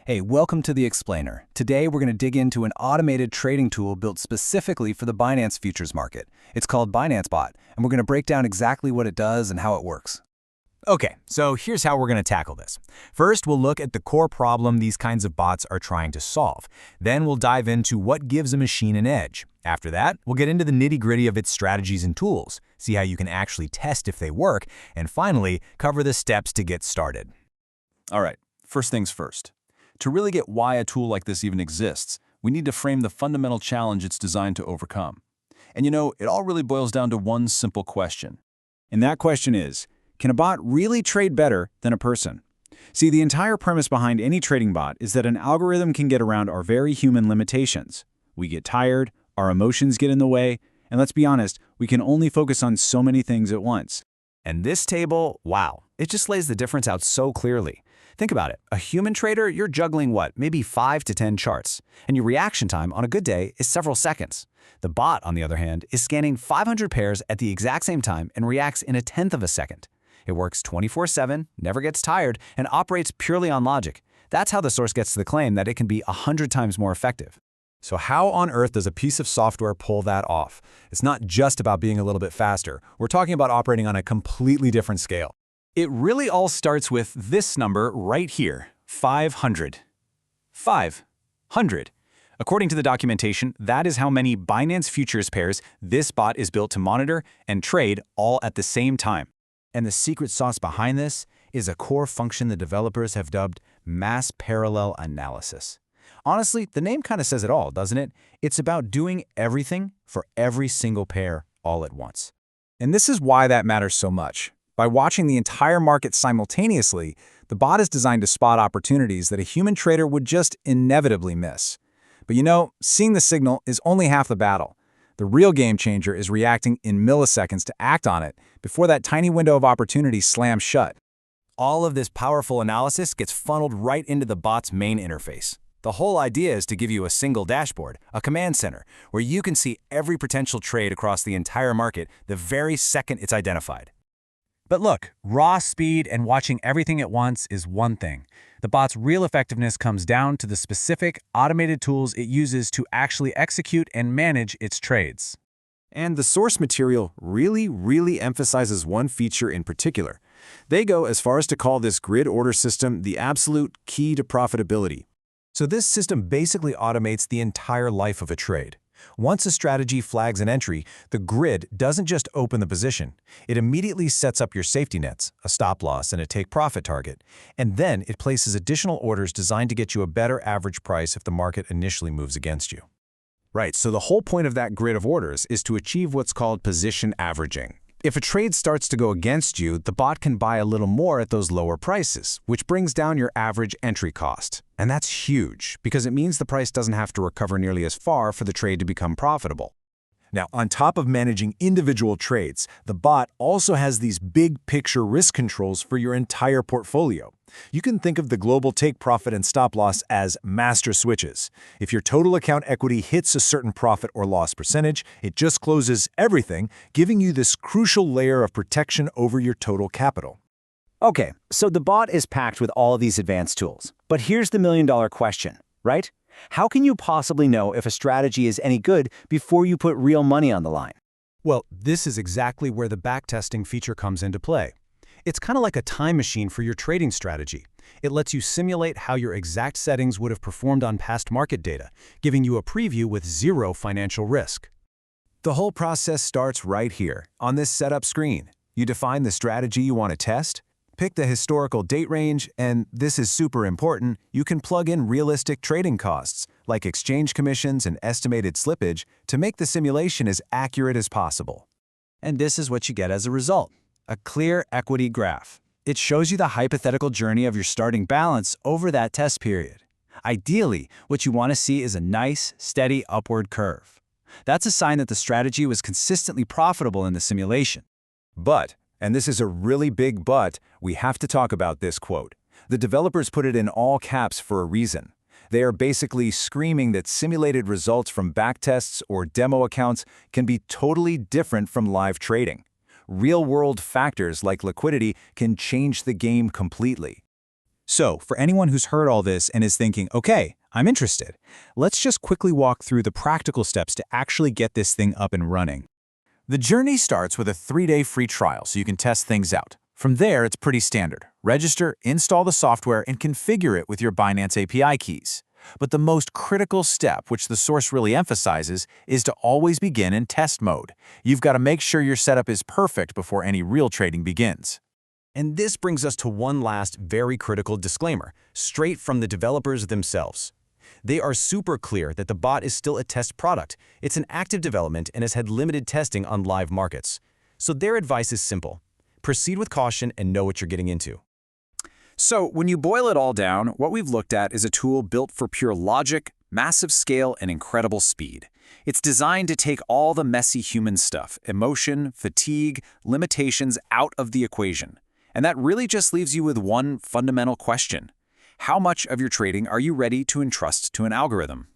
Hey, welcome to The Explainer. Today we're going to dig into an automated trading tool built specifically for the Binance futures market. It's called BinanceBot, and we're going to break down exactly what it does and how it works. Okay, so here's how we're going to tackle this. First, we'll look at the core problem these kinds of bots are trying to solve. Then we'll dive into what gives a machine an edge. After that, we'll get into the nitty-gritty of its strategies and tools, see how you can actually test if they work, and finally, cover the steps to get started. All right, first things first. To really get why a tool like this even exists, we need to frame the fundamental challenge it's designed to overcome. And it all really boils down to one simple question. And that question is, can a bot really trade better than a person? See, the entire premise behind any trading bot is that an algorithm can get around our very human limitations. We get tired, our emotions get in the way, and let's be honest, we can only focus on so many things at once. And this table, wow, it just lays the difference out so clearly. Think about it. A human trader, you're juggling what, maybe 5 to 10 charts, and your reaction time on a good day is several seconds. The bot, on the other hand, is scanning 500 pairs at the exact same time and reacts in a tenth of a second. It works 24/7, never gets tired, and operates purely on logic. That's how the source gets to the claim that it can be 100 times more effective. So how on earth does a piece of software pull that off? It's not just about being a little bit faster. We're talking about operating on a completely different scale. It really all starts with this number right here, 500. 500. According to the documentation, that is how many Binance futures pairs this bot is built to monitor and trade all at the same time. And the secret sauce behind this is a core function the developers have dubbed mass parallel analysis. Honestly, the name kind of says it all, doesn't it? It's about doing everything for every single pair all at once. And this is why that matters so much. By watching the entire market simultaneously, the bot is designed to spot opportunities that a human trader would just inevitably miss. But seeing the signal is only half the battle. The real game changer is reacting in milliseconds to act on it before that tiny window of opportunity slams shut. All of this powerful analysis gets funneled right into the bot's main interface. The whole idea is to give you a single dashboard, a command center, where you can see every potential trade across the entire market the very second it's identified. But look, raw speed and watching everything at once is one thing. The bot's real effectiveness comes down to the specific, automated tools it uses to actually execute and manage its trades. And the source material really emphasizes one feature in particular. They go as far as to call this grid order system the absolute key to profitability. So this system basically automates the entire life of a trade. Once a strategy flags an entry, the grid doesn't just open the position. It immediately sets up your safety nets, a stop loss, and a take-profit target. And then it places additional orders designed to get you a better average price if the market initially moves against you. Right, so the whole point of that grid of orders is to achieve what's called position averaging. If a trade starts to go against you, the bot can buy a little more at those lower prices, which brings down your average entry cost. And that's huge, because it means the price doesn't have to recover nearly as far for the trade to become profitable. Now, on top of managing individual trades, the bot also has these big-picture risk controls for your entire portfolio. You can think of the global take-profit and stop-loss as master switches. If your total account equity hits a certain profit or loss percentage, it just closes everything, giving you this crucial layer of protection over your total capital. Okay, so the bot is packed with all of these advanced tools. But here's the million-dollar question, right? How can you possibly know if a strategy is any good before you put real money on the line? Well, this is exactly where the backtesting feature comes into play. It's kind of like a time machine for your trading strategy. It lets you simulate how your exact settings would have performed on past market data, giving you a preview with zero financial risk. The whole process starts right here, on this setup screen. You define the strategy you want to test, pick the historical date range, and this is super important, you can plug in realistic trading costs, like exchange commissions and estimated slippage, to make the simulation as accurate as possible. And this is what you get as a result. A clear equity graph. It shows you the hypothetical journey of your starting balance over that test period. Ideally, what you want to see is a nice, steady upward curve. That's a sign that the strategy was consistently profitable in the simulation. But, and this is a really big but, we have to talk about this quote. The developers put it in all caps for a reason. They are basically screaming that simulated results from backtests or demo accounts can be totally different from live trading. Real-world factors like liquidity can change the game completely. So, for anyone who's heard all this and is thinking, okay, I'm interested, let's just quickly walk through the practical steps to actually get this thing up and running. The journey starts with a 3-day free trial so you can test things out. From there, it's pretty standard. Register, install the software, and configure it with your Binance API keys. But the most critical step, which the source really emphasizes, is to always begin in test mode. You've got to make sure your setup is perfect before any real trading begins. And this brings us to one last very critical disclaimer, straight from the developers themselves. They are super clear that the bot is still a test product. It's an active development and has had limited testing on live markets. So their advice is simple. Proceed with caution and know what you're getting into. So, when you boil it all down, what we've looked at is a tool built for pure logic, massive scale, and incredible speed. It's designed to take all the messy human stuff, emotion, fatigue, limitations out of the equation. And that really just leaves you with one fundamental question. How much of your trading are you ready to entrust to an algorithm?